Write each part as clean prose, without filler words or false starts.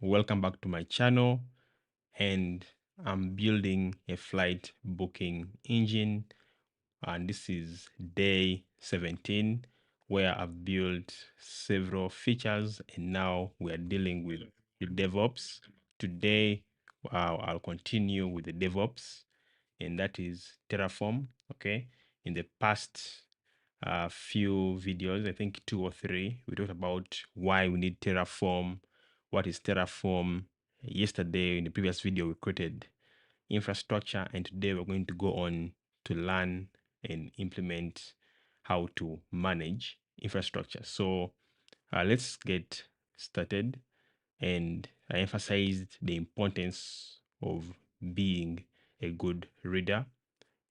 welcome back to my channel, and I'm building a flight booking engine, and this is day 17 where I've built several features, and now we are dealing with the DevOps. Today I'll continue with the DevOps, and that is Terraform. Okay, in the past few videos, I think 2 or 3, we talked about why we need Terraform, what is Terraform. Yesterday, in the previous video, we created infrastructure, and today we're going to go on to learn and implement how to manage infrastructure. So let's get started. And I emphasized the importance of being a good reader.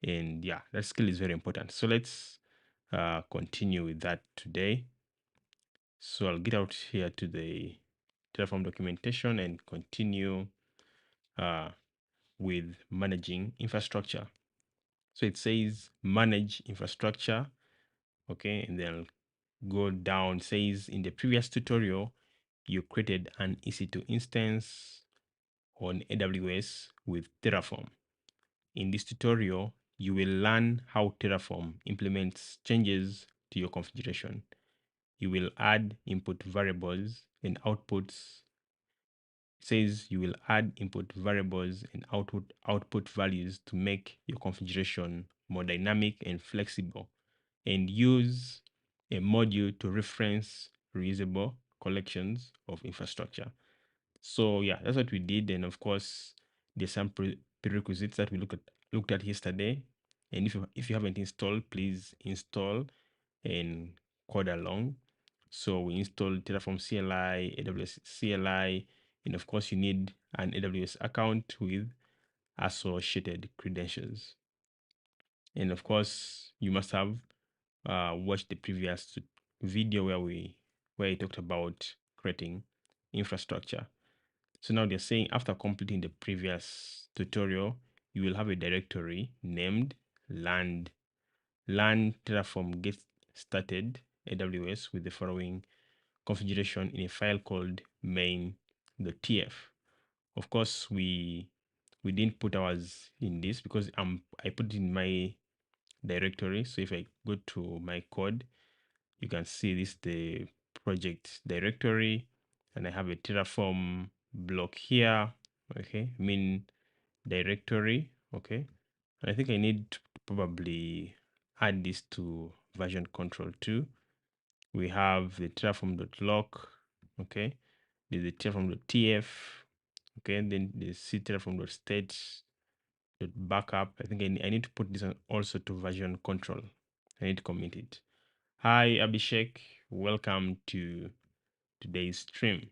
And yeah, that skill is very important. So let's continue with that today. So I'll get out here to the Terraform documentation and continue with managing infrastructure. So it says manage infrastructure. Okay, and then I'll go down. It says in the previous tutorial, you created an EC2 instance on AWS with Terraform. In this tutorial, you will learn how Terraform implements changes to your configuration. You will add input variables and outputs. It says you will add input variables and output values to make your configuration more dynamic and flexible, and use a module to reference reusable collections of infrastructure. So yeah, that's what we did. And of course, there's some prerequisites that we looked at yesterday. And if you haven't installed, please install and code along. So we installed Terraform CLI, AWS CLI, and of course you need an AWS account with associated credentials. And of course, you must have watched the previous video where I talked about creating infrastructure. So now they're saying after completing the previous tutorial, you will have a directory named land Terraform get started AWS with the following configuration in a file called main.tf. Of course, we didn't put ours in this because I put it in my directory. So if I go to my code, you can see this the project directory, and I have a Terraform block here. Okay, main directory. Okay, and I think I need to probably add this to version control too. We have the terraform.lock. Okay, there's the terraform.tf. Okay, and then the terraform.state.backup. I think I need to put this on also to version control. I need to commit it. Hi Abhishek, welcome to today's stream.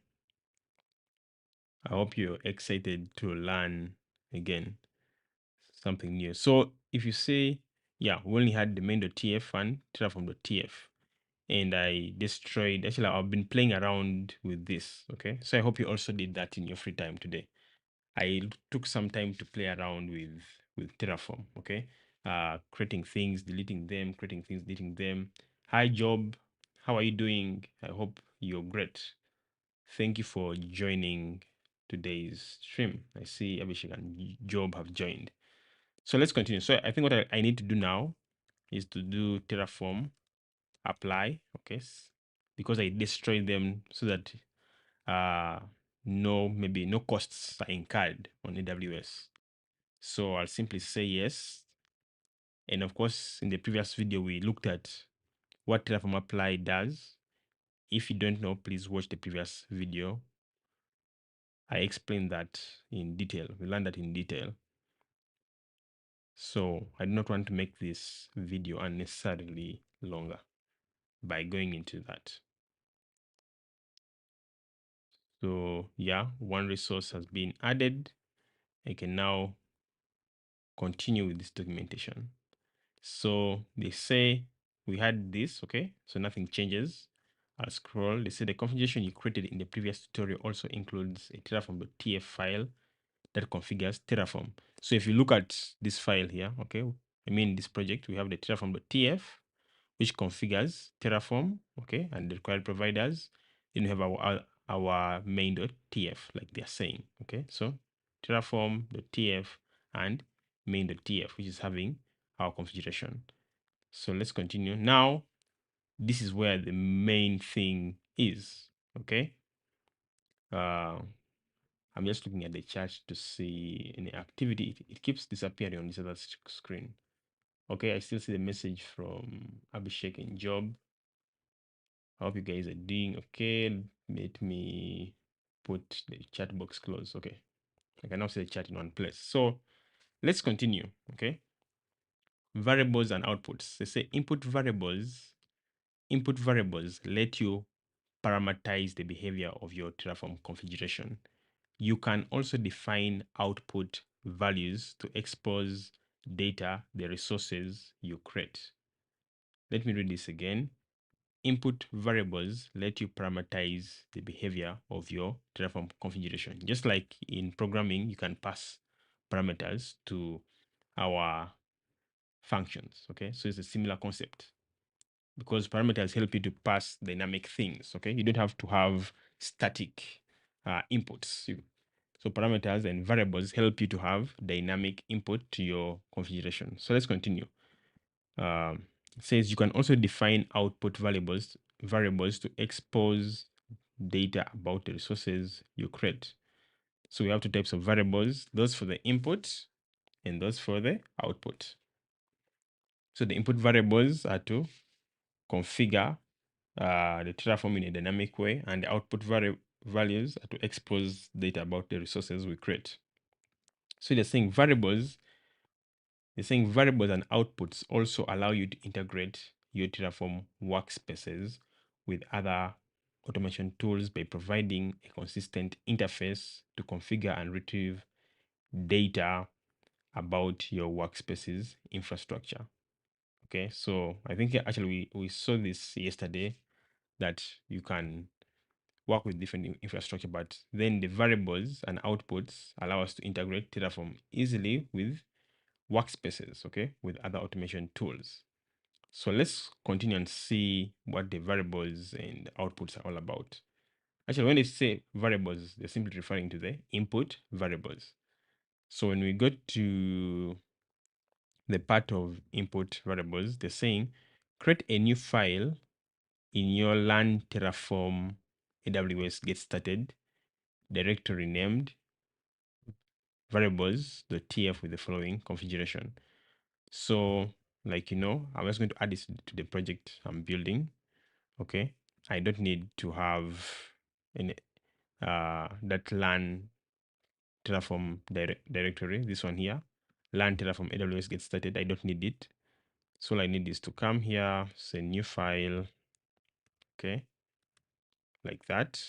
I hope you're excited to learn again something new. So if you say, yeah, we only had the main.tf and terraform.tf, and I destroyed, actually I've been playing around with this. Okay, so I hope you also did that in your free time today. I took some time to play around with Terraform. Okay, creating things, deleting them, creating things, deleting them. Hi Job, how are you doing? I hope you're great. Thank you for joining today's stream. I see Abhishek and Job have joined. So let's continue. So I think what I need to do now is to do Terraform apply. Okay, because I destroyed them so that maybe no costs are incurred on AWS. So I'll simply say yes. And of course, in the previous video, we looked at what Terraform apply does. If you don't know, please watch the previous video. I explained that in detail. We learned that in detail. So I do not want to make this video unnecessarily longer by going into that. So yeah, one resource has been added. I can now continue with this documentation. So they say we had this, okay? So nothing changes. I'll scroll. They say the configuration you created in the previous tutorial also includes a terraform.tf file that configures Terraform. So if you look at this file here, okay, I mean this project, we have the terraform.tf, which configures Terraform, okay, and the required providers. Then we have our main.tf, like they're saying. Okay, so terraform.tf and main.tf, which is having our configuration. So let's continue. Now, this is where the main thing is. Okay. I'm just looking at the chat to see any activity. It keeps disappearing on this other screen. Okay, I still see the message from Abhishek and Job. I hope you guys are doing okay. Let me put the chat box close. Okay, I can now see the chat in one place. So let's continue. Okay, variables and outputs. They say input variables. Input variables let you parameterize the behavior of your Terraform configuration. You can also define output values to expose data, the resources you create. Let me read this again. Input variables let you parameterize the behavior of your Terraform configuration. Just like in programming, you can pass parameters to our functions. Okay, so it's a similar concept because parameters help you to pass dynamic things. Okay, you don't have to have static inputs. So parameters and variables help you to have dynamic input to your configuration. So let's continue. It says you can also define output variables to expose data about the resources you create. So we have two types of variables, those for the input and those for the output. So the input variables are to configure the Terraform in a dynamic way, and the output values are to expose data about the resources we create. So they're saying variables and outputs also allow you to integrate your Terraform workspaces with other automation tools by providing a consistent interface to configure and retrieve data about your workspace's infrastructure. Okay, so I think actually we saw this yesterday that you can work with different infrastructure, but then the variables and outputs allow us to integrate Terraform easily with workspaces, okay, with other automation tools. So let's continue and see what the variables and outputs are all about. Actually, when they say variables, they're simply referring to the input variables. So when we go to the part of input variables, they're saying create a new file in your learn Terraform AWS get started directory named variables.tf with the following configuration. So, like, I'm just going to add this to the project I'm building. Okay. I don't need to have any that LAN Terraform directory, this one here. LAN Terraform AWS get started. I don't need it. So all I need is to come here, say new file. Okay. Like that.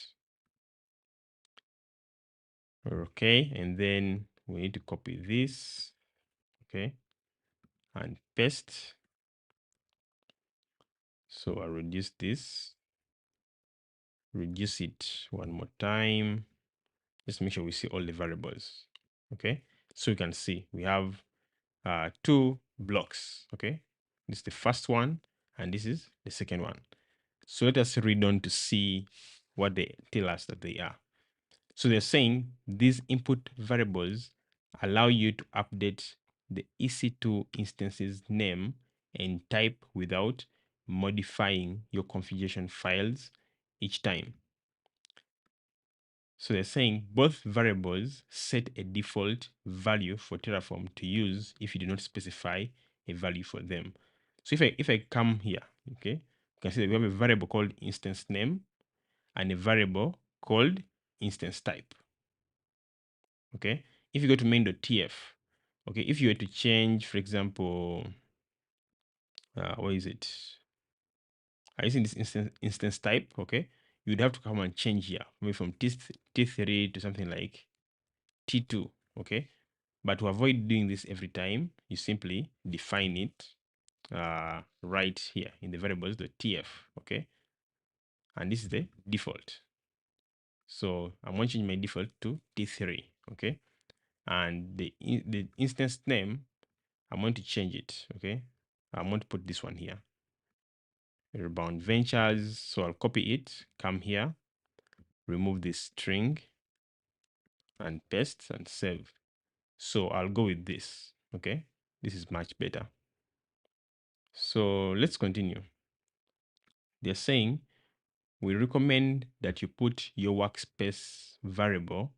Okay. And then we need to copy this. Okay. And paste. So I'll reduce this, reduce it one more time. Just make sure we see all the variables. Okay, so you can see we have two blocks. Okay, this is the first one and this is the second one. So let us read on to see what they tell us that they are. So they're saying these input variables allow you to update the EC2 instance's name and type without modifying your configuration files each time. So they're saying both variables set a default value for Terraform to use if you do not specify a value for them. So if I come here, okay, you can see that we have a variable called instance name and a variable called instance type. Okay, if you go to main.tf, okay, if you were to change, for example, what is it? I'm using this instance type, okay, you'd have to come and change here, maybe from T3 to something like T2, okay. But to avoid doing this every time, you simply define it right here in the variables.tf, okay. And this is the default. So I'm going to change my default to T3, okay. And the instance name, I'm going to change it, okay. I'm going to put this one here, Rebound Ventures. So I'll copy it, come here, remove this string and paste and save. So I'll go with this. Okay, this is much better. So let's continue. They're saying we recommend that you put your workspace variable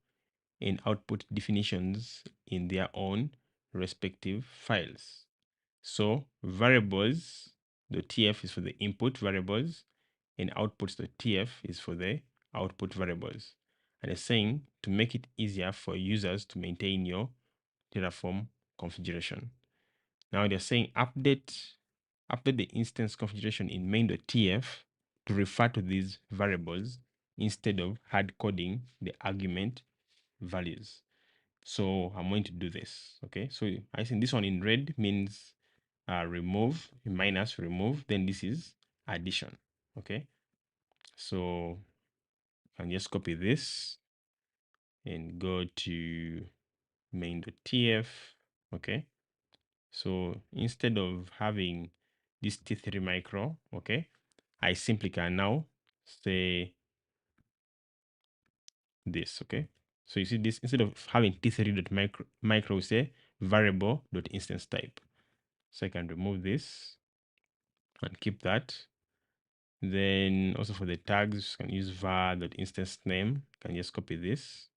and output definitions in their own respective files. So variables.tf is for the input variables and outputs.tf is for the output variables. And it's saying to make it easier for users to maintain your Terraform configuration. Now they're saying update the instance configuration in main.tf to refer to these variables instead of hard coding the argument values. So I'm going to do this. Okay, so I think this one in red means remove, minus remove, then this is addition. Okay, so I can just copy this and go to main.tf. Okay, so instead of having this T3 micro, okay, I simply can now say this. Okay, so you see this, instead of having T3.micro, we say variable.instance type. So I can remove this and keep that. Then also for the tags, you can use var.instance name. Can just copy this,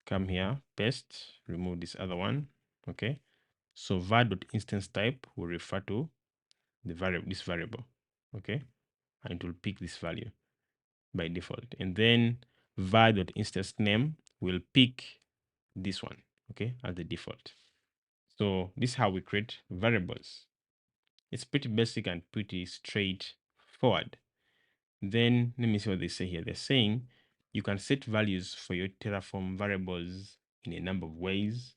come here, paste, remove this other one. Okay, so var.instance type will refer to the this variable. Okay, and it will pick this value by default. And then var.instance name will pick this one, okay, as the default. So this is how we create variables. It's pretty basic and pretty straightforward. Then let me see what they say here. They're saying you can set values for your Terraform variables in a number of ways,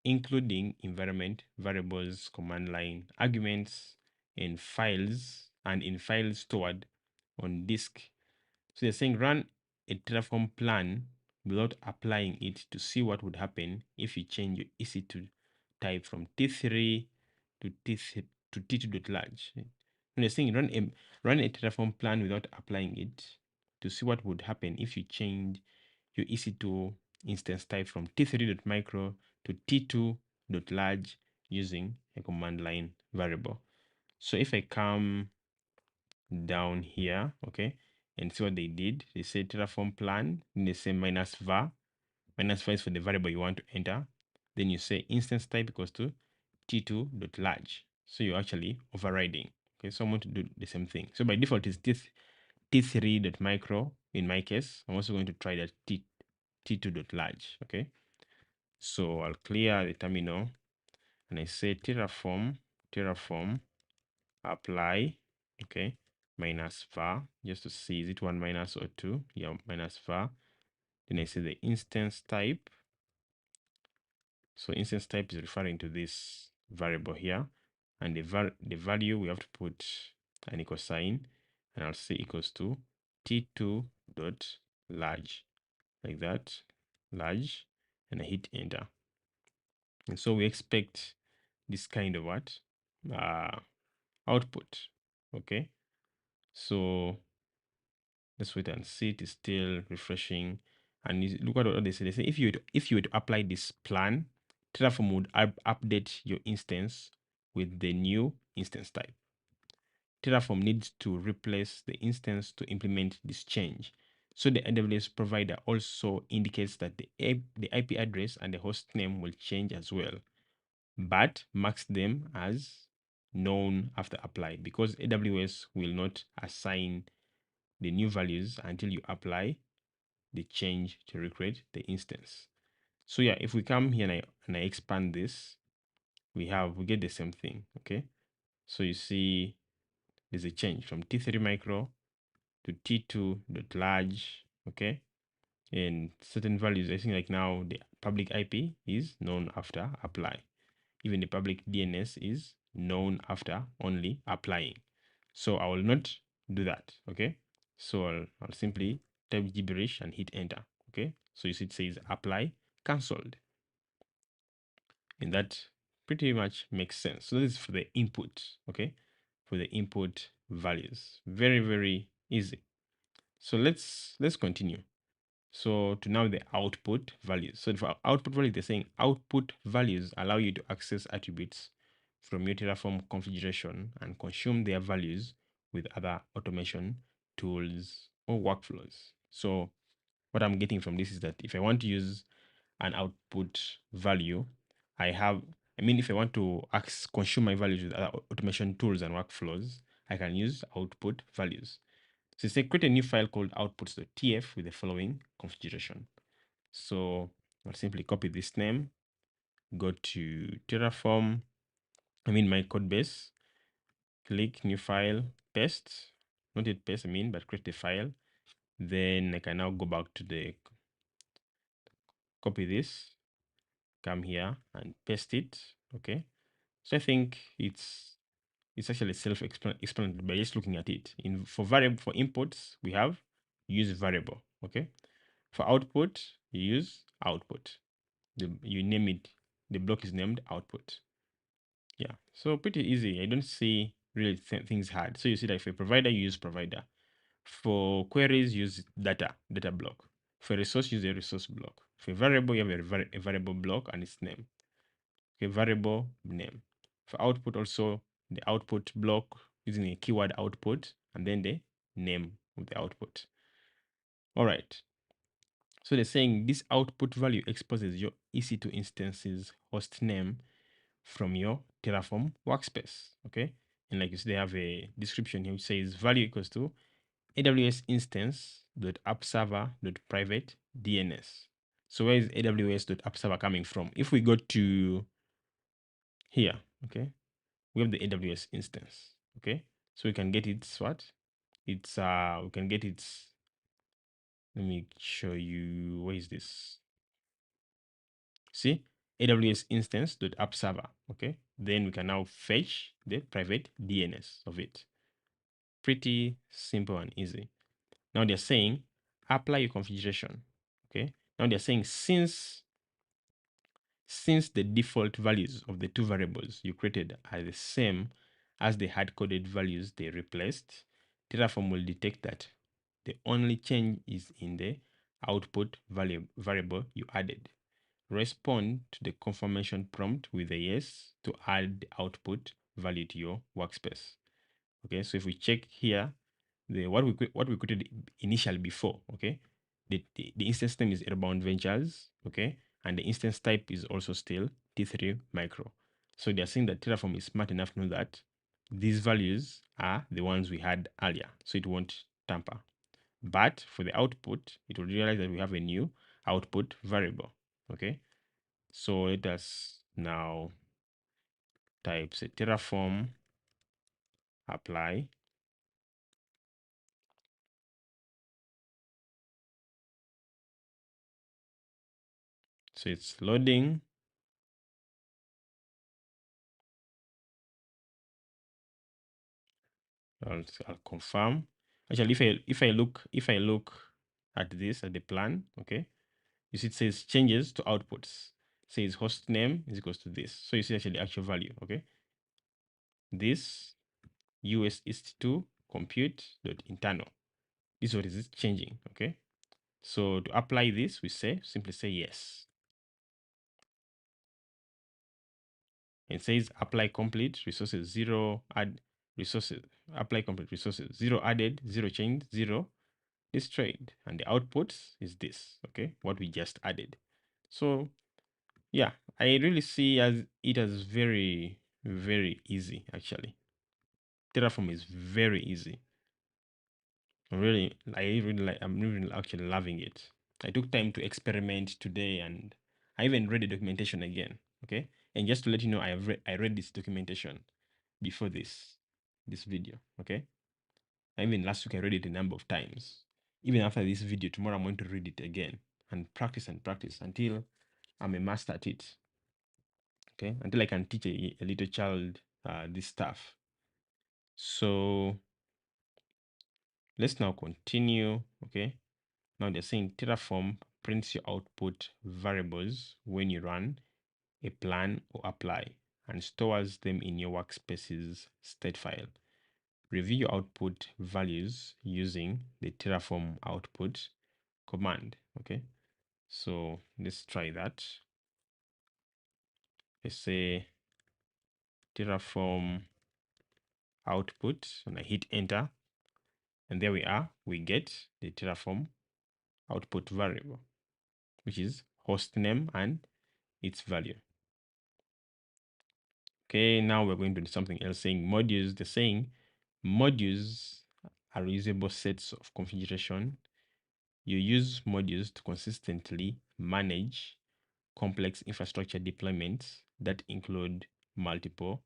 including environment variables, command line arguments, and in files stored on disk. So they're saying run a Terraform plan without applying it to see what would happen if you change your EC2 type from T3 to T2.large. And they're saying run a Terraform plan without applying it to see what would happen if you change your EC2 instance type from T3.micro to T2.large using a command line variable. So if I come down here, okay, and see what they did, they say Terraform plan, then they say minus var is for the variable you want to enter. Then you say instance type equals to T2.large. So you're actually overriding. Okay, so I'm going to do the same thing. So by default it's T3.micro. In my case, I'm also going to try that T2.large. Okay, so I'll clear the terminal and I say Terraform apply, okay, minus var, just to see is it 1 minus or 2. Yeah, minus var. Then I say the instance type. So instance type is referring to this variable here, and the value we have to put an equal sign, and I'll say equals to T2.large, like that, large, and I hit enter. And so we expect this kind of what output. Okay, so let's wait and see. It is still refreshing. And look at what they say. They say if you were to apply this plan, Terraform would update your instance with the new instance type. Terraform needs to replace the instance to implement this change. So the AWS provider also indicates that the IP address and the host name will change as well, but marks them as known after apply, because AWS will not assign the new values until you apply the change to recreate the instance. So yeah, if we come here and I expand this, we get the same thing. Okay, so you see there's a change from T3 micro to T2.large. Okay, and certain values, I think like now the public IP is known after apply. Even the public DNS is known after only applying. So I will not do that. Okay, so I'll simply type gibberish and hit enter. Okay, so you see it says apply cancelled, and that pretty much makes sense. So this is for the input. Okay, for the input values, very Easy. So let's continue. So to now the output values. So for output values, they're saying output values allow you to access attributes from your Terraform configuration and consume their values with other automation tools or workflows. So what I'm getting from this is that if I want to use an output value, if I want to consume my values with other automation tools and workflows, I can use output values. So say create a new file called outputs.tf with the following configuration. So I'll simply copy this name, go to Terraform, my code base, click new file, paste, not yet paste, but create a file. Then I can now go back to the copy this, come here and paste it. Okay. So I think it's actually self-explanatory by just looking at it. For inputs, we have use variable. Okay. For output, you use output. You name it. The block is named output. Yeah. So pretty easy. I don't see really things hard. So you see that if a provider, you use provider. For queries, use data block. For resource, use a resource block. For variable, you have a variable block and its name. Okay, variable name. For output, also the output block using a keyword output and then the name of the output. All right. So they're saying this output value exposes your EC2 instance's host name from your Terraform workspace. Okay. And like you see, they have a description here which says value equals to AWS instance.appserver.private DNS. So where is AWS.appserver coming from? If we go to here, okay, we have the AWS instance. Okay. So we can get its what? We can get its, let me show you, where is this? See, AWS instance.appserver. Okay. Then we can now fetch the private DNS of it. Pretty simple and easy. Now they're saying apply your configuration. Okay. Now they're saying since the default values of the two variables you created are the same as the hard-coded values they replaced, Terraform will detect that the only change is in the output variable you added. Respond to the confirmation prompt with a yes to add the output value to your workspace. Okay, so if we check here, what we created initially before, okay, the instance name is Airbound Ventures, okay, and the instance type is also still T3 micro. So they're saying that Terraform is smart enough to know that these values are the ones we had earlier, so it won't tamper. But for the output, it will realize that we have a new output variable. Okay, so let us now type say Terraform apply. So it's loading. I'll confirm. Actually, if I look at this at the plan, okay, you see it says changes to outputs. It says host name is equals to this. So you see actually the actual value, okay. This US EC2 compute dot internal. This is what is changing, okay. So to apply this, we simply say yes. It says apply complete resources, zero add resources, apply complete resources, zero added, zero changed, zero destroyed, and the output is this, okay, what we just added. So yeah, I really see it as very, very easy. Actually, Terraform is very easy. I'm really actually loving it. I took time to experiment today, and I even read the documentation again. Okay, and just to let you know, I read this documentation before this video. Okay, even last week I read it a number of times. Even after this video, tomorrow I'm going to read it again and practice until I'm a master at it. Okay, until I can teach a little child this stuff. So let's now continue. Okay, now they're saying Terraform prints your output variables when you run a plan or apply and stores them in your workspace's state file. review your output values using the Terraform output command. Okay, so let's try that. Let's say Terraform output, and I hit enter, and there we are. We get the Terraform output variable, which is host name and its value. Okay, now we're going to do something else, saying modules. They're saying modules are reusable sets of configuration. You use modules to consistently manage complex infrastructure deployments that include multiple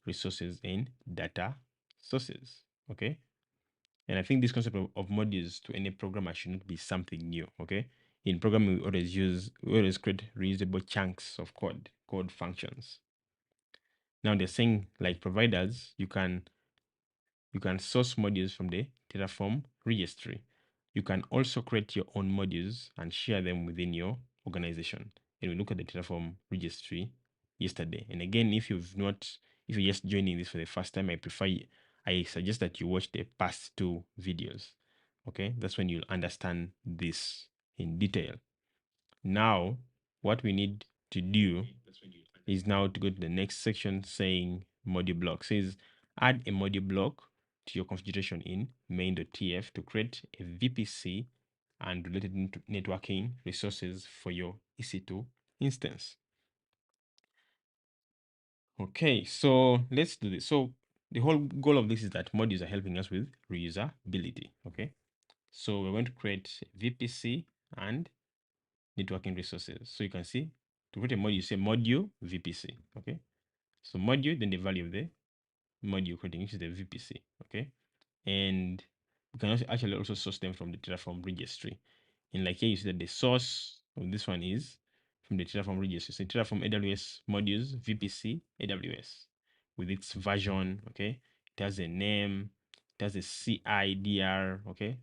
resources and data sources. Okay, and I think this concept of modules to any programmer should not be something new. Okay, in programming we always create reusable chunks of code functions. Now they're saying, like providers, you can source modules from the Terraform registry. You can also create your own modules and share them within your organization. And we look at the Terraform registry yesterday. And again, if you're just joining this for the first time, I suggest that you watch the past two videos. Okay, that's when you'll understand this in detail. Now, what we need to do is now to go to the next section, saying module block. Says add a module block to your configuration in main.tf to create a VPC and related networking resources for your EC2 instance. Okay, so let's do this. So the whole goal of this is that modules are helping us with reusability. Okay, so we're going to create VPC and networking resources. So you can see to create a module, you say module VPC. Okay, so module, then the value of the module creating, which is the VPC. Okay, and you can also actually also source them from the Terraform registry. And like here, you see that the source of this one is from the Terraform registry. So Terraform AWS modules VPC AWS with its version. Okay, it has a name, it has a CIDR. Okay,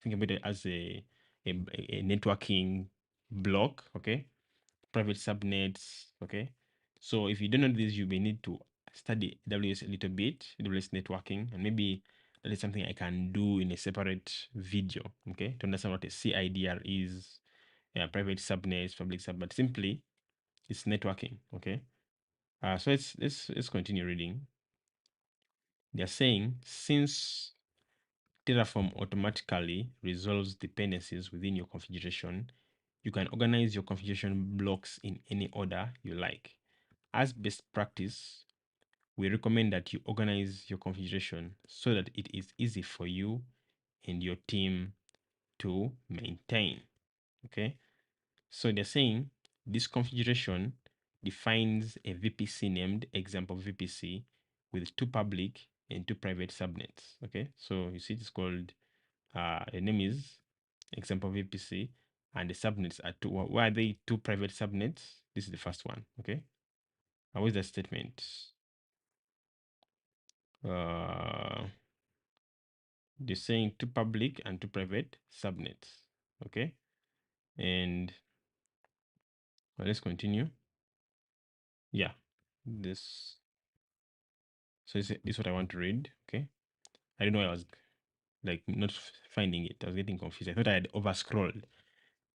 think about it as a networking block. Okay, private subnets. Okay, so if you don't know this, you may need to study AWS a little bit, AWS networking, and maybe that is something I can do in a separate video. Okay, to understand what a CIDR is, private subnets, public subnet. Simply, it's networking. Okay, so let's continue reading. They're saying, since Terraform automatically resolves dependencies within your configuration, you can organize your configuration blocks in any order you like. As best practice, we recommend that you organize your configuration so that it is easy for you and your team to maintain. Okay, so they're saying this configuration defines a VPC named example VPC with 2 public and 2 private subnets. Okay, so you see it's called the name is example VPC, and the subnets are 2. Why are they 2 private subnets? This is the first one. Okay, how is the statement? They're saying 2 public and 2 private subnets. Okay, and well, let's continue. Yeah, this. So this is what I want to read. Okay, I don't know why I was like not finding it. I was getting confused. I thought I had over scrolled.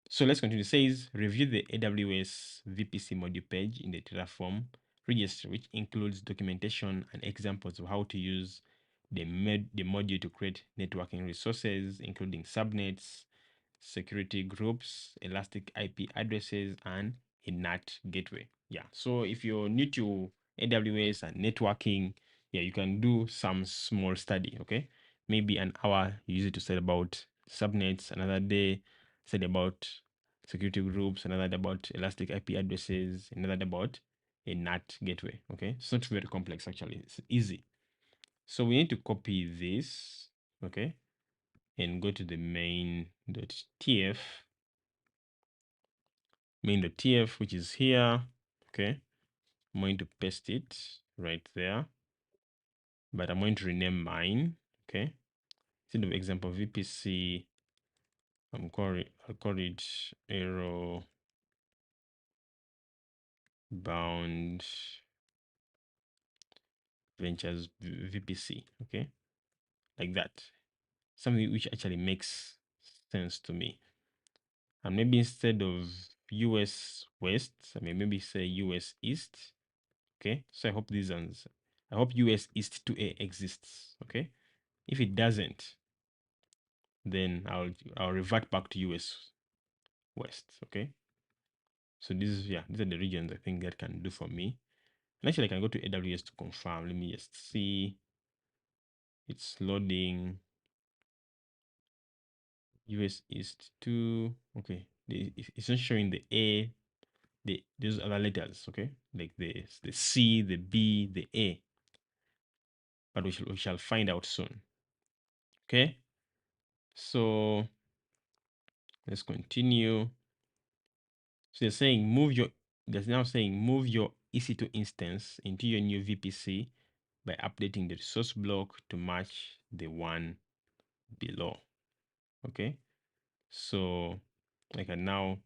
So let's continue. It says review the AWS VPC module page in the Terraform registry, which includes documentation and examples of how to use the module to create networking resources, including subnets, security groups, elastic IP addresses, and a NAT gateway. Yeah, so if you're new to AWS and networking, yeah, you can do some small study. Okay, maybe an hour you use it to study about subnets, another day study about security groups, another day about elastic IP addresses, another day about a NAT gateway. Okay, it's not very complex actually, it's easy. So we need to copy this. Okay, and go to the main.tf, which is here. Okay, I'm going to paste it right there, but I'm going to rename mine. Okay, instead of example VPC, I'll call it arrow bound ventures VPC. Okay, like that. Something which actually makes sense to me. And maybe instead of US West, I mean, maybe say US East. Okay, so I hope I hope US East 2A exists. Okay, if it doesn't, then I'll revert back to US West. Okay, so these are the regions I think that can do for me. And actually, I can go to AWS to confirm. Let me just see. It's loading. US East 2. Okay, it's not showing the A, those other letters. Okay, like the C, the B, the A. But we shall find out soon. Okay, so let's continue. So they're now saying move your EC2 instance into your new VPC by updating the resource block to match the one below. Okay, so I can now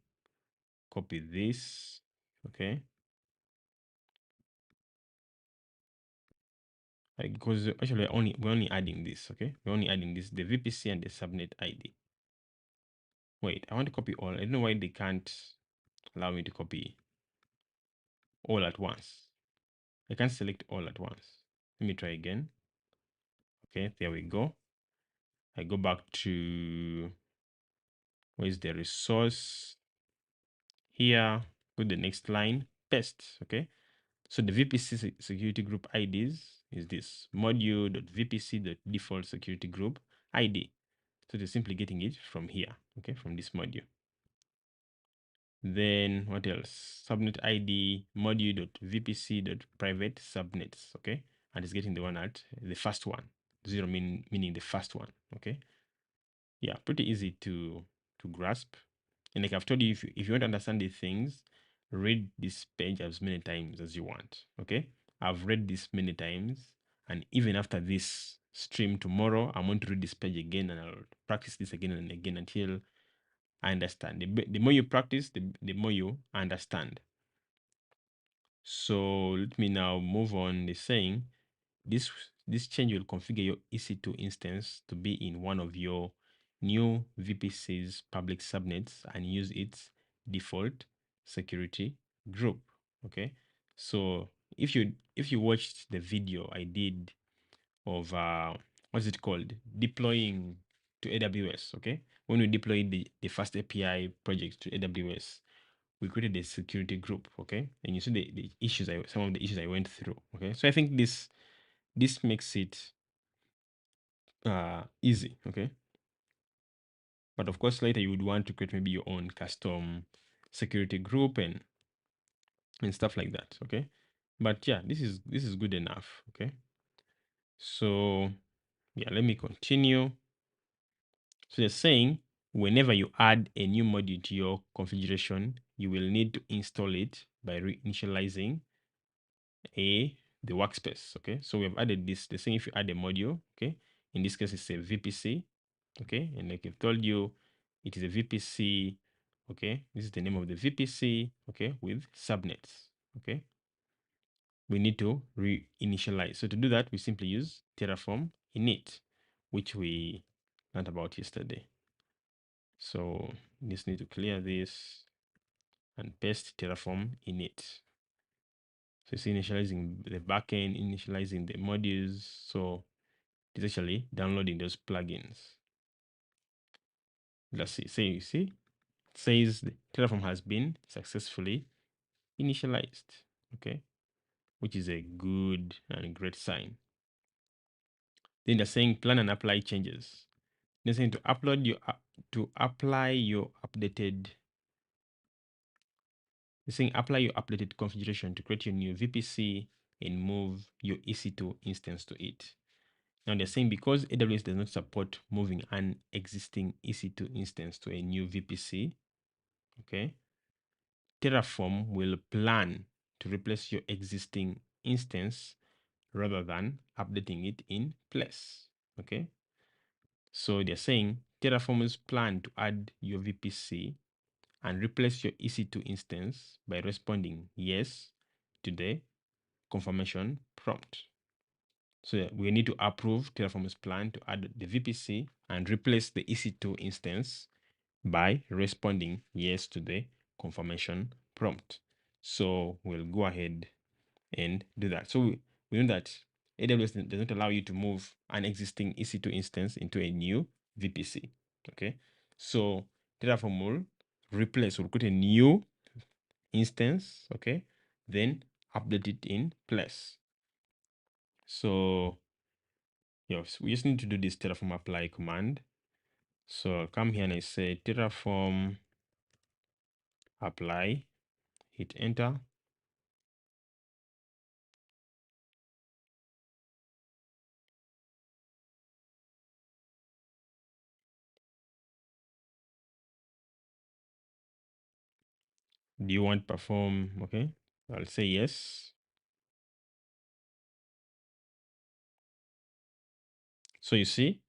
copy this. Okay, because actually we're only adding this. Okay, we're only adding this, the VPC and the subnet ID. Wait, I want to copy all. I don't know why they can't allow me to copy all at once. I can't select all at once. Let me try again. Okay, there we go. I go back to, where's the resource? Here, put the next line, paste. Okay, so the VPC security group IDs is this module.vpc.default security group ID. So they're simply getting it from here, okay, from this module. Then what else? Subnet ID module.vpc.private subnets, okay, and it's getting the one at the first one, 0 meaning the first one, okay. Yeah, pretty easy to grasp. And like I've told you, if you want to understand these things, read this page as many times as you want. Okay, I've read this many times, and even after this stream tomorrow, I'm going to read this page again, and I'll practice this again and again until I understand. The more you practice, the more you understand. So let me now move on. The saying this change will configure your EC2 instance to be in one of your new VPC's public subnets and use its default security group. Okay, so if you watched the video I did of what's it called, deploying to AWS, okay, when we deployed the FastAPI project to AWS, we created a security group, okay, and you see the issues some of the issues I went through. Okay, so I think this makes it easy. Okay, but of course later you would want to create maybe your own custom security group and stuff like that. Okay, but yeah, this is good enough. Okay, so yeah, let me continue. So they're saying whenever you add a new module to your configuration, you will need to install it by reinitializing the workspace. Okay, so we have added this. They're saying if you add a module, okay, in this case it's a VPC, okay, and like I've told you, it is a VPC, okay, this is the name of the VPC, okay, with subnets. Okay, we need to reinitialize. So to do that, we simply use Terraform init, which we learned about yesterday. So just need to clear this and paste Terraform init. So it's initializing the backend, initializing the modules. So it's actually downloading those plugins. Let's see. So you see, it says the Terraform has been successfully initialized. Okay, which is a good and great sign. Then they're saying plan and apply changes. They're saying to apply your updated. They're saying apply your updated configuration to create your new VPC and move your EC2 instance to it. Now they're saying because AWS does not support moving an existing EC2 instance to a new VPC, okay, Terraform will plan to replace your existing instance rather than updating it in place. Okay, so they're saying Terraform's plan to add your VPC and replace your EC2 instance by responding yes to the confirmation prompt. So we need to approve Terraform's plan to add the VPC and replace the EC2 instance by responding yes to the confirmation prompt. So we'll go ahead and do that. So we know that AWS does not allow you to move an existing EC2 instance into a new VPC. Okay. So Terraform will will create a new instance. Okay. Then update it in place. So yes, we just need to do this Terraform apply command. So I'll come here and I say Terraform apply, hit enter. Do you want perform? Okay, I'll say yes. So you see,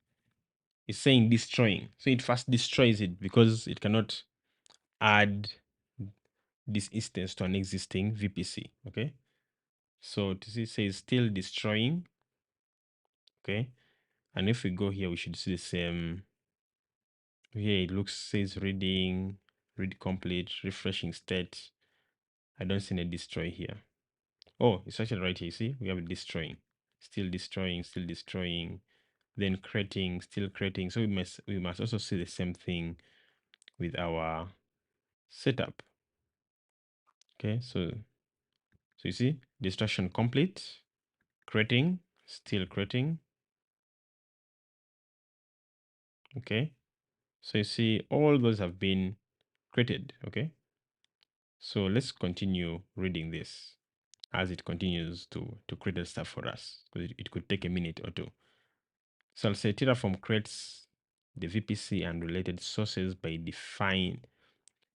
it's saying destroying. So it first destroys it because it cannot add this instance to an existing VPC. Okay, so to see, it says still destroying. Okay, and if we go here, we should see the same. Here it says reading, read complete, refreshing state. I don't see any destroy here. Oh, it's actually right here. You see, we have it destroying, still destroying, then creating, still creating. So we must also see the same thing with our setup. Okay, so you see, destruction complete, creating, still creating. Okay, so you see all those have been created. Okay, so let's continue reading this as it continues to create the stuff for us, because it could take a minute or two. So I'll say Terraform creates the VPC and related sources by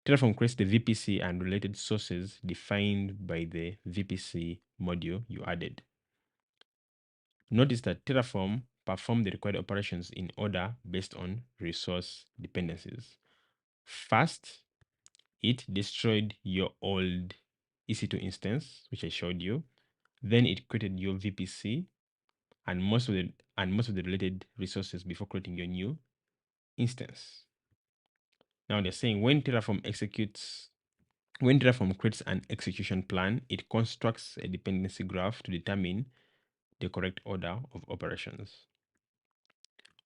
Terraform creates the VPC and related sources defined by the VPC module you added. Notice that Terraform performed the required operations in order based on resource dependencies. First, it destroyed your old EC2 instance, which I showed you. Then it created your VPC and most of the related resources before creating your new instance. Now they're saying when Terraform creates an execution plan, it constructs a dependency graph to determine the correct order of operations.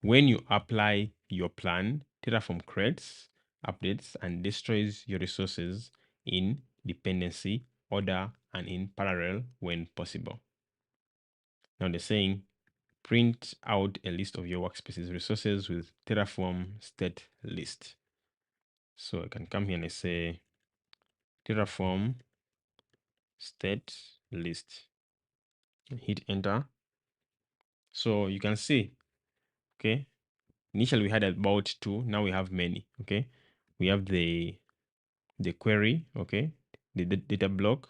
When you apply your plan, Terraform creates, updates, and destroys your resources in dependency order and in parallel when possible. Now they're saying print out a list of your workspace's resources with Terraform state list. So I can come here and I say Terraform state list. Hit enter. So you can see, okay, initially we had about 2, now we have many. Okay, we have the query, okay, the data block,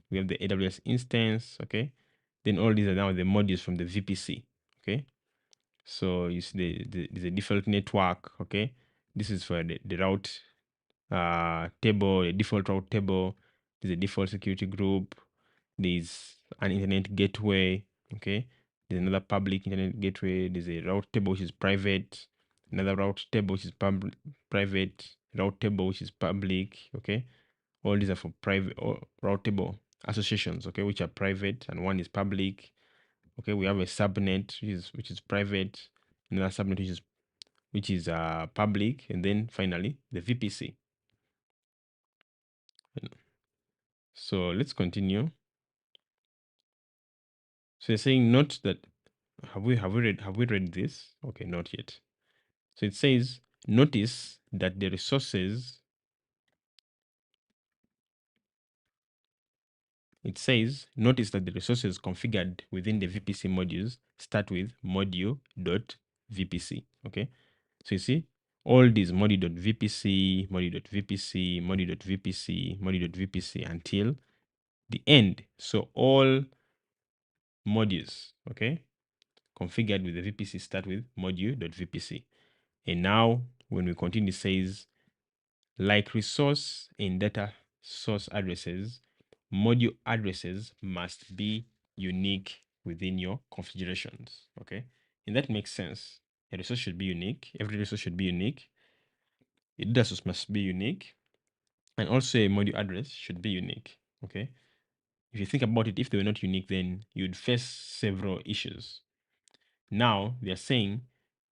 we have the AWS instance, okay, then all these are now the modules from the VPC. Okay, so you see the default network. Okay, this is for the route table, a default route table. There's a default security group. There's an internet gateway. Okay, there's another public internet gateway. There's a route table which is private. Another route table which is private. Route table which is public. Okay, all these are for private or route table associations. Okay, which are private, and one is public. Okay, we have a subnet which is private. Another subnet which is public, and then finally the VPC. So let's continue. So you're saying note that have we read this? Okay, not yet. So it says notice that the resources configured within the VPC modules start with module.vpc. Okay, so you see all these module.vpc, module.vpc, module.vpc, module.vpc until the end. So all modules, okay, configured with the VPC start with module.vpc. And now when we continue, it says like resource and data source addresses, module addresses must be unique within your configurations. Okay, and that makes sense. A resource should be unique. Every resource should be unique. A data source must be unique, and also a module address should be unique. Okay, if you think about it, if they were not unique, then you'd face several issues. Now they're saying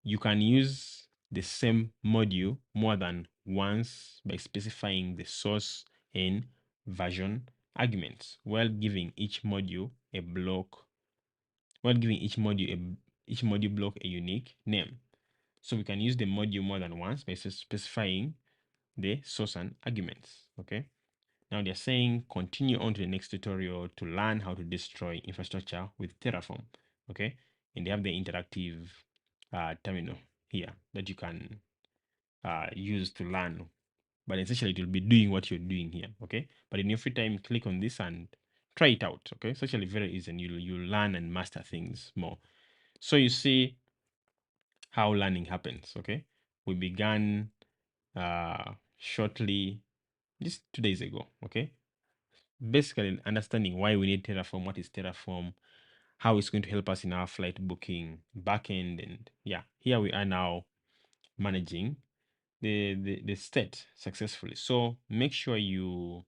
you can use the same module more than once by specifying the source and version arguments while giving each module a block, while giving each module block a unique name. So we can use the module more than once by specifying the source and arguments. Okay. Now they're saying continue on to the next tutorial to learn how to destroy infrastructure with Terraform. Okay. And they have the interactive terminal here that you can use to learn. But essentially, it will be doing what you're doing here. Okay. But in your free time, click on this and try it out. Okay. It's actually very easy, and you'll learn and master things more. So you see how learning happens. Okay. We began shortly just 2 days ago. Okay. Basically understanding why we need Terraform, what is Terraform, how it's going to help us in our flight booking backend, and yeah, here we are now managing the state successfully. So make sure you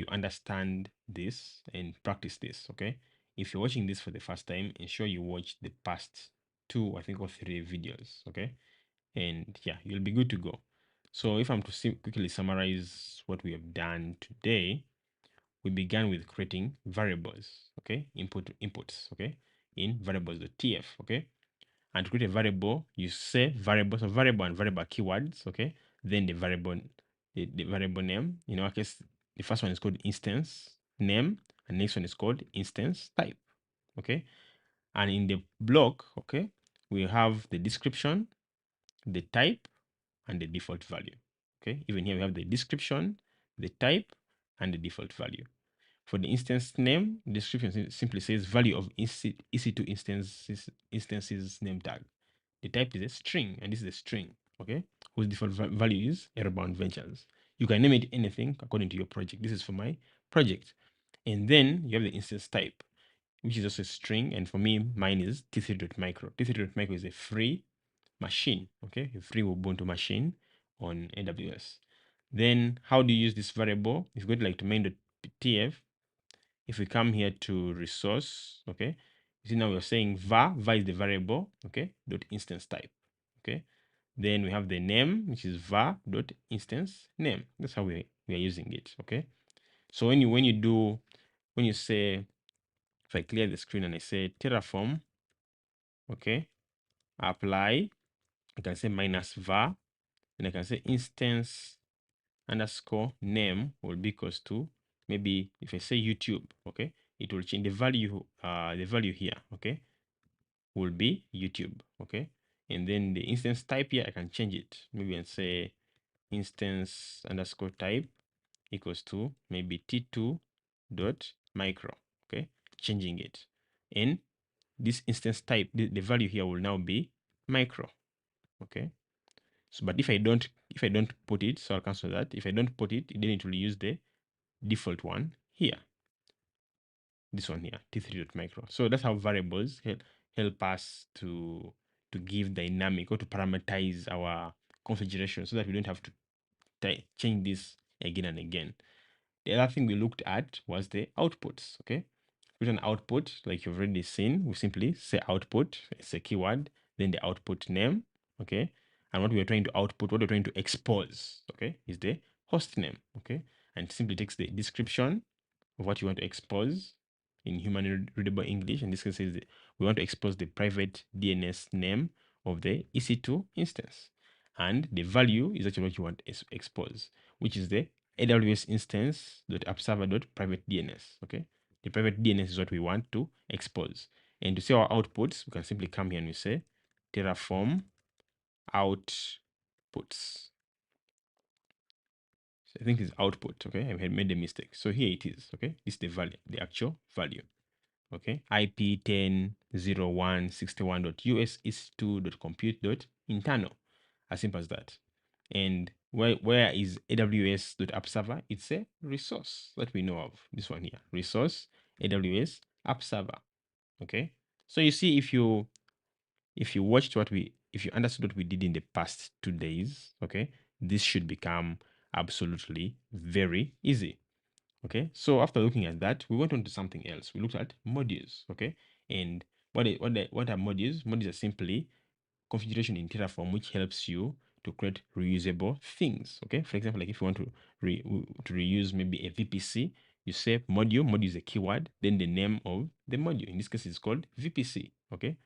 understand this and practice this. Okay, if you're watching this for the first time, ensure you watch the past 2, I think, or 3 videos. Okay, and yeah, you'll be good to go. So if I'm to quickly summarize what we have done today, we began with creating variables, okay, inputs, okay, in variables.tf, okay. And to create a variable, you say variable, so variable and variable keywords, okay. Then the variable name. In our case, the first one is called instance name, and next one is called instance type, okay. And in the block, okay, we have the description, the type, and the default value, okay. Even here we have the description, the type, and the default value. For the instance name, description simply says value of EC2 instances name tag. The type is a string, and this is a string, okay, whose default value is Airbound Ventures. You can name it anything according to your project. This is for my project. And then you have the instance type, which is also a string. And for me, mine is t3.micro. t3.micro is a free machine, okay, a free Ubuntu machine on AWS. Then how do you use this variable? If you go to like to main.tf, if we come here to resource, okay, you see now we're saying var is the variable, okay, dot instance type, okay. Then we have the name, which is var dot instance name. That's how we are using it, okay. So when you say, if I clear the screen and I say Terraform, okay, apply, I can say minus var, and I can say instance underscore name will be equals to, maybe if I say YouTube, okay, it will change the value here, okay, will be YouTube, okay. And then the instance type here, I can change it maybe and say instance underscore type equals to maybe t2 dot micro, okay, changing it. And this instance type, the value here will now be micro, okay. So but if I don't put it, so I'll cancel that. If I don't put it, then it will use the default one here, this one here, t3.micro. So that's how variables help us to give dynamic or to parameterize our configuration so that we don't have to change this again and again. The other thing we looked at was the outputs, okay. With an output, like you've already seen, we simply say output, it's a keyword, then the output name, okay. And what we're trying to output, what we're trying to expose, okay, is the host name, okay. And simply takes the description of what you want to expose in human readable English. In this case, is we want to expose the private DNS name of the EC2 instance. And the value is actually what you want to expose, which is the AWS instance.appserver.private DNS, okay. The private DNS is what we want to expose. And to see our outputs, we can simply come here and we say Terraform outputs. So I think it's output, okay. I had made a mistake. So here it is, okay. This is the value, the actual value, okay. IP 10.01.61.us is 2.compute.internal. As simple as that. And where is AWS.appserver? It's a resource that we know of. This one here, resource AWS app server. Okay. So you see, if you watched if you understood what we did in the past 2 days, okay, this should become absolutely very easy. Okay, so after looking at that, we went on to something else. We looked at modules. Okay, and what are modules? Modules are simply configuration in Terraform, which helps you to create reusable things. Okay, for example, like if you want to reuse maybe a VPC, you say module is a keyword, then the name of the module. In this case, it's called VPC. Okay,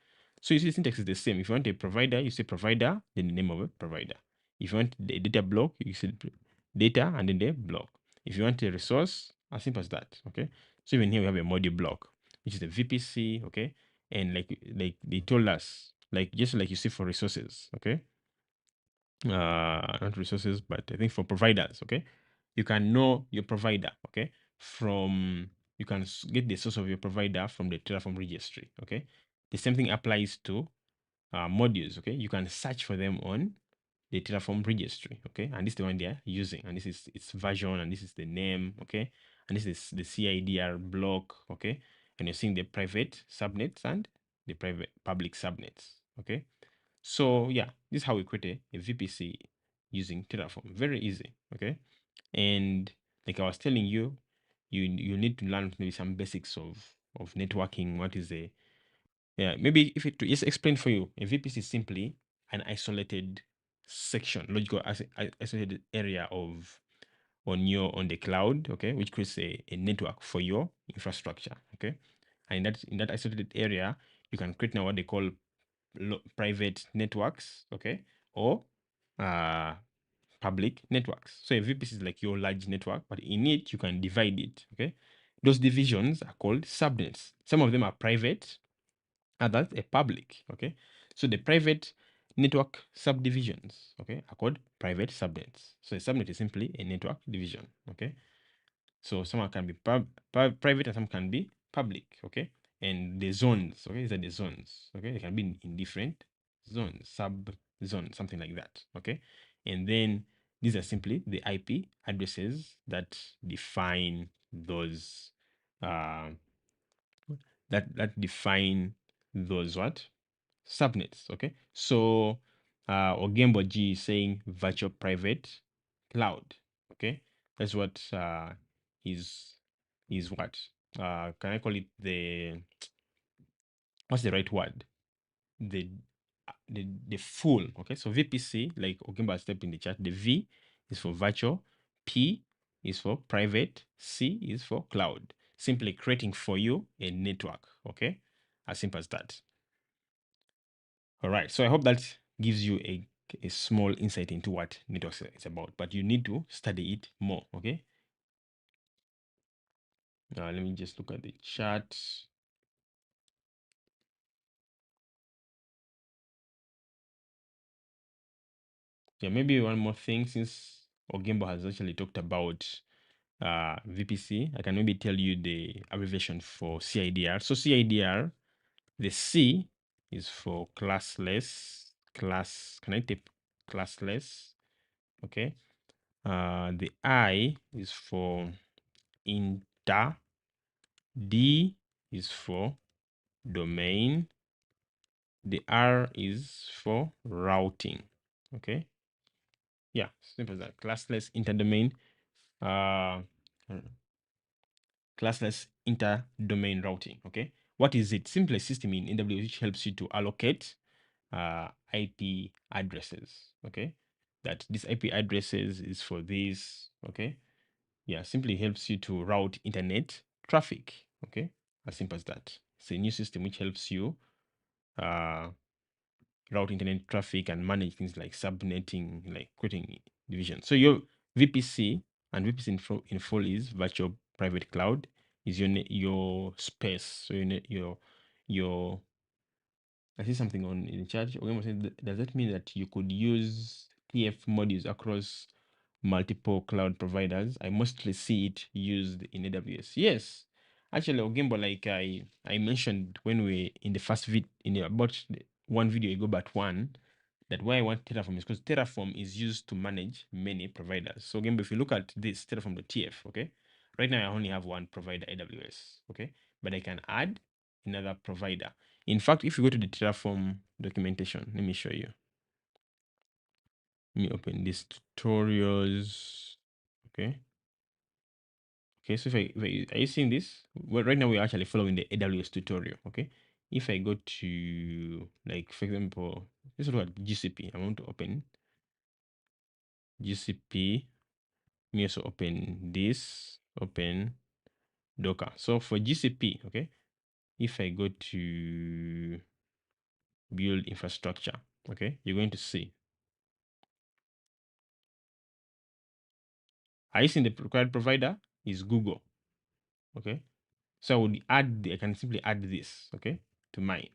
so you see the syntax is the same. If you want a provider, you say provider, then the name of a provider. If you want the data block, you say data and then the block. If you want a resource, as simple as that. Okay, so even here we have a module block, which is the VPC. Okay, and like they told us, like just like you see for resources. Okay, not resources, but I think for providers. Okay, you can know your provider. Okay, from you can get the source of your provider from the Terraform registry. Okay, the same thing applies to modules. Okay, you can search for them on the Terraform registry. Okay, and this is the one they're using, and this is its version, and this is the name. Okay, and this is the CIDR block. Okay, and you're seeing the private subnets and the private public subnets. Okay, so yeah, this is how we create a VPC using Terraform. Very easy. Okay, and like I was telling you, you need to learn maybe some basics of networking. What is a yeah, maybe if it to just explain for you, a VPC is simply an isolated section, logical isolated area of on the cloud, okay, which creates a network for your infrastructure, okay. And in that isolated area, you can create now what they call private networks, okay, or uh public networks. So a VPC is like your large network, but in it you can divide it, okay. Those divisions are called subnets. Some of them are private, others a public. Okay, so the private network subdivisions, okay, are called private subnets. So a subnet is simply a network division. Okay, so some can be private and some can be public. Okay, and the zones, okay, these are the zones. Okay, they can be in different zones, sub zones, something like that. Okay, and then these are simply the IP addresses that define those uh, that define those what subnets. Okay, so Ogembo G is saying virtual private cloud. Okay, that's what is what can I call it, the what's the right word, the the full. Okay, so VPC, like Ogembo has stepped in the chat, the V is for virtual, P is for private, C is for cloud, simply creating for you a network. Okay, as simple as that. All right, so I hope that gives you a small insight into what networks is about, but you need to study it more. Okay, let me just look at the chat. Yeah, maybe one more thing, since Ogembo has actually talked about VPC, I can maybe tell you the abbreviation for CIDR. So CIDR, the C is for classless, can I type classless? Okay. The I is for inter, D is for domain, the R is for routing. Okay. Yeah, simple as that. Classless interdomain, uh, classless inter-domain routing. Okay, what is it? Simply a system in AWS which helps you to allocate IP addresses. Okay, that this IP addresses is for this. Okay, yeah, simply helps you to route internet traffic. Okay, as simple as that. It's a new system which helps you uh, route internet traffic and manage things like subnetting, like creating division. So your VPC, and VPC in full is virtual private cloud, is your space. So your I see something on in the chat. Does that mean that you could use TF modules across multiple cloud providers? I mostly see it used in AWS. Yes, actually, Ogimbo, like I mentioned when we in the first about one video ago, but one, that why I want Terraform is because Terraform is used to manage many providers. So Ogimbo, if you look at this Terraform.tf, okay, right now I only have one provider, AWS, okay, but I can add another provider. In fact, if you go to the Terraform documentation, let me show you. Let me open these tutorials. Okay. Okay, so are you seeing this? Well, right now we're actually following the AWS tutorial. Okay. If I go to, like, for example, let's look at GCP. I want to open GCP. Let me also open this, open Docker. So for GCP, okay, if I go to build infrastructure, okay, you're going to see. Are you seeing the required provider is Google? Okay. So I would add, I can simply add this, okay, to mine.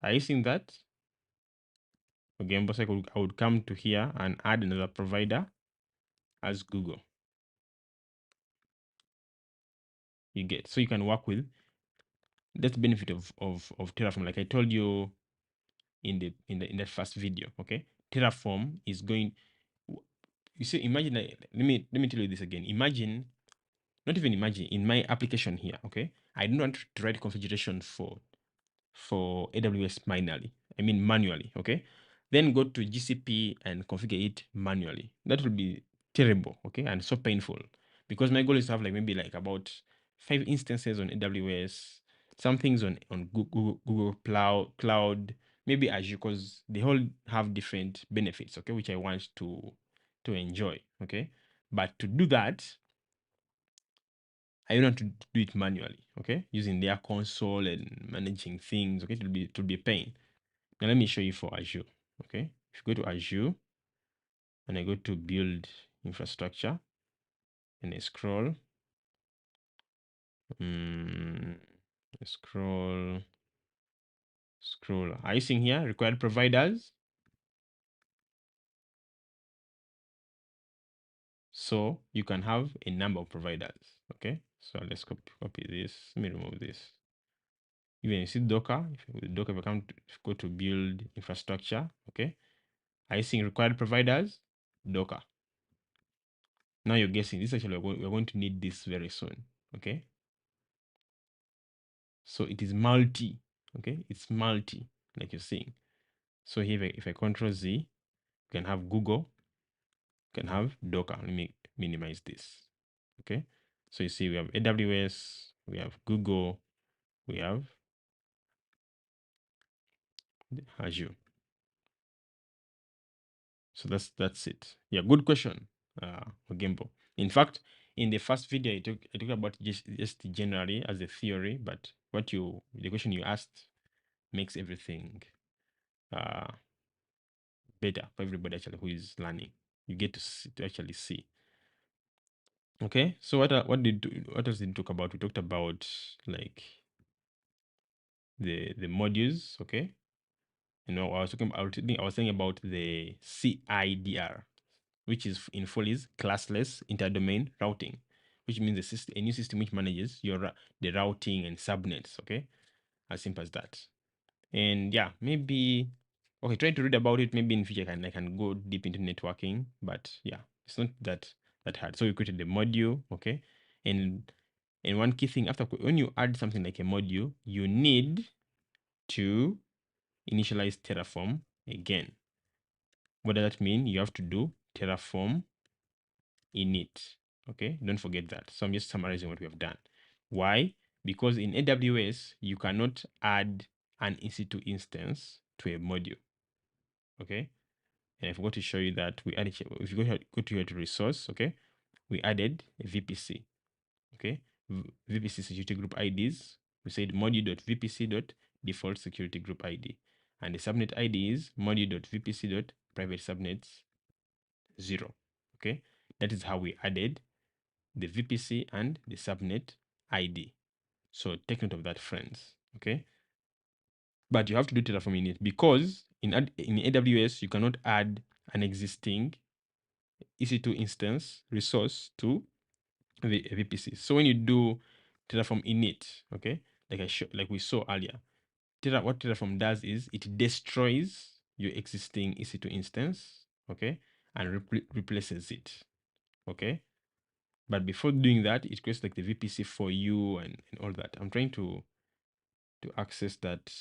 Are you seeing that? Again, but I would come to here and add another provider as Google. You get, so you can work with, that's the benefit of Terraform. Like I told you in that first video, okay? Terraform is going, you see, imagine, let me tell you this again. Imagine, not even imagine, in my application here, okay? I don't want to write configuration for AWS manually, okay? Then go to GCP and configure it manually. That will be terrible, okay? And so painful, because my goal is to have like maybe like about 5 instances on AWS, some things on Google Cloud, maybe Azure, because they all have different benefits, okay, which I want to enjoy, okay? But to do that, I don't want to do it manually, okay? Using their console and managing things, okay? It will be a pain. Now let me show you for Azure, okay? If you go to Azure and I go to build infrastructure and I scroll, scroll. Are you seeing here required providers? So you can have a number of providers, okay? So let's copy this. Let me remove this. Even you see Docker, if you come to, go to build infrastructure, okay? Are you seeing required providers? Docker. Now you're guessing. This actually we're going to need this very soon, okay? So it is multi, okay? It's multi, like you're seeing. So here, if I control Z, you can have Google, you can have Docker. Let me minimize this, okay? So you see we have AWS, we have Google, we have Azure. So that's it. Yeah, good question, Ogembo. In fact, in the first video, I talked about just generally as a theory, but the question you asked makes everything uh, better for everybody actually who is learning. You get to actually see. Okay, so what else did we talk about? We talked about like the modules. Okay, you know, I was saying about the CIDR, which is in full is classless interdomain routing, which means a new system which manages the routing and subnets. Okay, as simple as that. And yeah, maybe okay, try to read about it. Maybe in future I can go deep into networking, but yeah, it's not that hard. So we created the module, okay, and one key thing after when you add something like a module, you need to initialize Terraform again. What does that mean? You have to do Terraform init. Okay, don't forget that. So I'm just summarizing what we have done. Why? Because in AWS you cannot add an EC2 instance to a module. Okay, and I forgot to show you that we added, if you go to your resource, okay, we added a VPC, okay, VPC security group IDs. We said module.vpc.default security group ID, and the subnet ID is module.vpc.private subnets 0. Okay, that is how we added the VPC and the subnet ID. So take note of that, friends. Okay, but you have to do Terraform init because in AWS you cannot add an existing EC2 instance resource to the VPC. So when you do Terraform init, okay, like we saw earlier, what Terraform does is it destroys your existing EC2 instance, okay, and replaces it, okay. But before doing that, it creates like the VPC for you and all that. I'm trying to access that,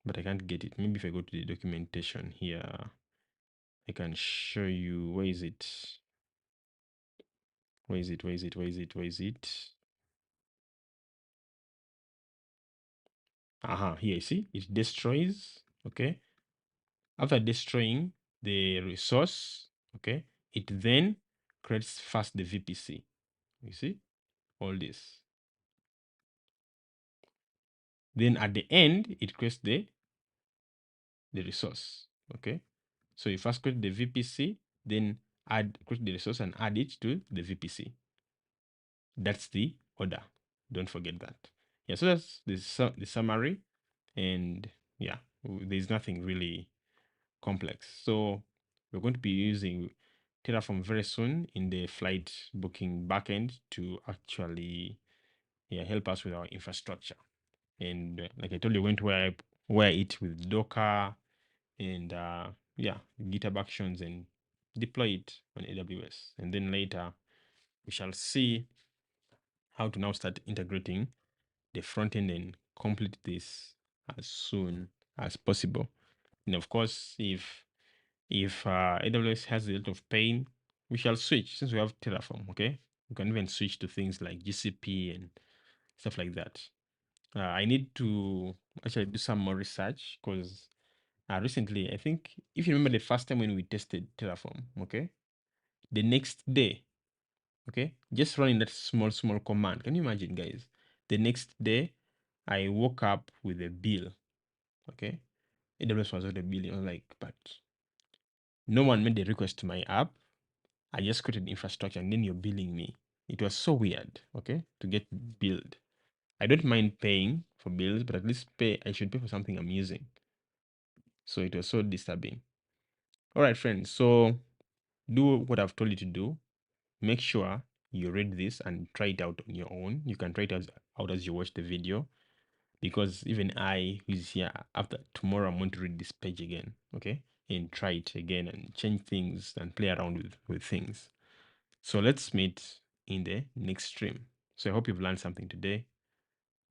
but I can't get it. Maybe if I go to the documentation here, I can show you. Where is it? Where is it? Where is it? Where is it? Where is it? Aha, here you see it destroys. Okay. After destroying the resource, okay, it then creates first the VPC. You see all this. Then at the end, it creates the resource. Okay. So you first create the VPC, then create the resource and add it to the VPC. That's the order. Don't forget that. Yeah, so that's the summary. And yeah, there's nothing really complex. So we're going to be using Terraform very soon in the flight booking backend to actually help us with our infrastructure. And like I told you, we're going to wire it with Docker and GitHub Actions and deploy it on AWS. And then later we shall see how to now start integrating the front end and complete this as soon as possible. And of course, if AWS has a lot of pain, we shall switch since we have Terraform. Okay, we can even switch to things like GCP and stuff like that. I need to actually do some more research because recently, I think if you remember the first time when we tested Terraform, okay, the next day, okay, just running that small command. Can you imagine, guys? The next day, I woke up with a bill. Okay, AWS was not a bill. I was like, but no one made a request to my app. I just created infrastructure and then you're billing me. It was so weird, okay, to get billed. I don't mind paying for bills, but at least I should pay for something I'm using. So it was so disturbing. All right, friends. So do what I've told you to do. Make sure you read this and try it out on your own. You can try it out as you watch the video, because even I, who's here, after tomorrow, I'm going to read this page again, okay, and try it again and change things and play around with things. So let's meet in the next stream. So I hope you've learned something today.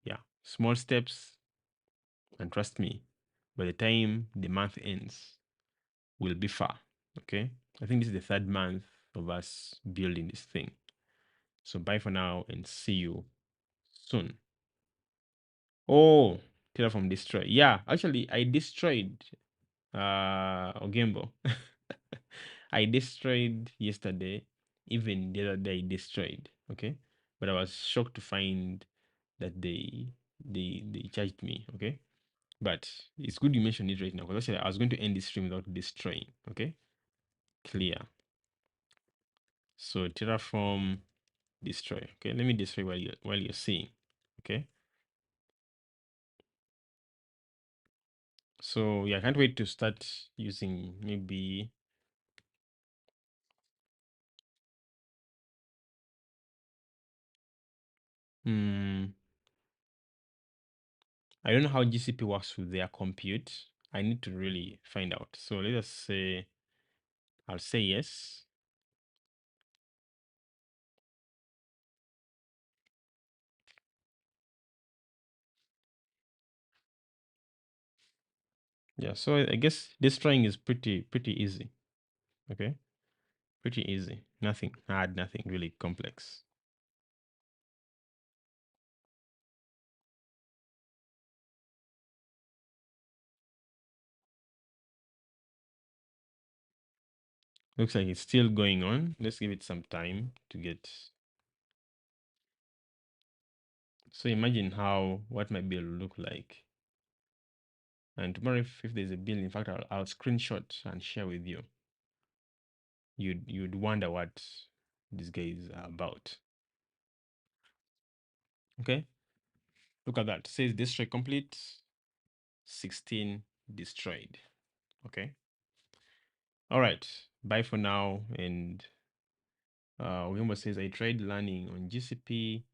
Yeah, small steps, and trust me, by the time the month ends, we'll be far. Okay, I think this is the third month of us building this thing. So bye for now and see you soon. Oh, Terraform destroy. Yeah, actually, I destroyed Ogembo. I destroyed yesterday. Even the other day, I destroyed. Okay, but I was shocked to find that they charged me. Okay, but it's good you mentioned it right now, because actually I was going to end this stream without destroying. Okay, clear. So Terraform destroy. Okay, let me destroy while you're seeing. Okay. So yeah, I can't wait to start using maybe I don't know how GCP works with their compute. I need to really find out. So let us say I'll say yes. Yeah, so I guess destroying is pretty easy. Okay, pretty easy. Nothing hard, nothing really complex. Looks like it's still going on. Let's give it some time to get. So imagine what my bill look like. And tomorrow, if there's a bill, in fact, I'll screenshot and share with you. You'd wonder what these guys are about. Okay, look at that. It says destroy complete, 16 destroyed. Okay. All right. Bye for now. And Wimbo says I tried learning on GCP,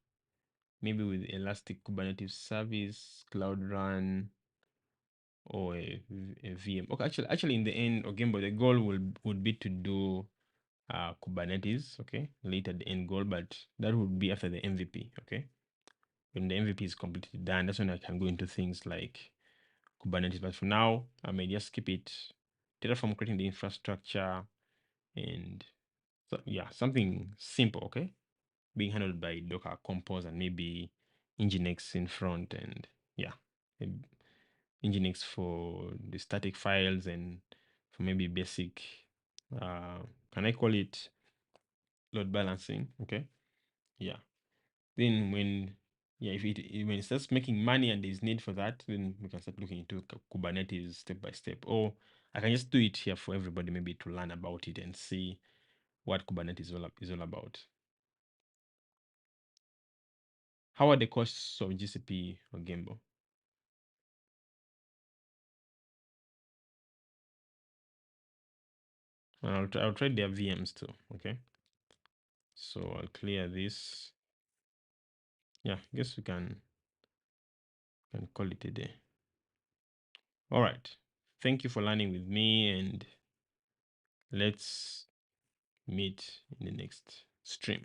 maybe with Elastic Kubernetes Service, Cloud Run, or a VM. Okay, actually, in the end, Ogembo, the goal would be to do Kubernetes, okay, later the end goal, but that would be after the MVP, okay. When the MVP is completely done, that's when I can go into things like Kubernetes. But for now, I may just keep it Terraform, creating the infrastructure, and so, yeah, something simple, okay, being handled by Docker Compose and maybe Nginx in front, and yeah, Nginx for the static files and for maybe basic, can I call it load balancing? Okay, yeah. Then when when it starts making money and there's need for that, then we can start looking into Kubernetes step by step. Or I can just do it here for everybody, maybe to learn about it and see what Kubernetes is all about. How are the costs of GCP or Gimbo? And I'll try their VMs too. Okay, so I'll clear this. Yeah, I guess we can call it a day. All right. Thank you for learning with me, and let's meet in the next stream.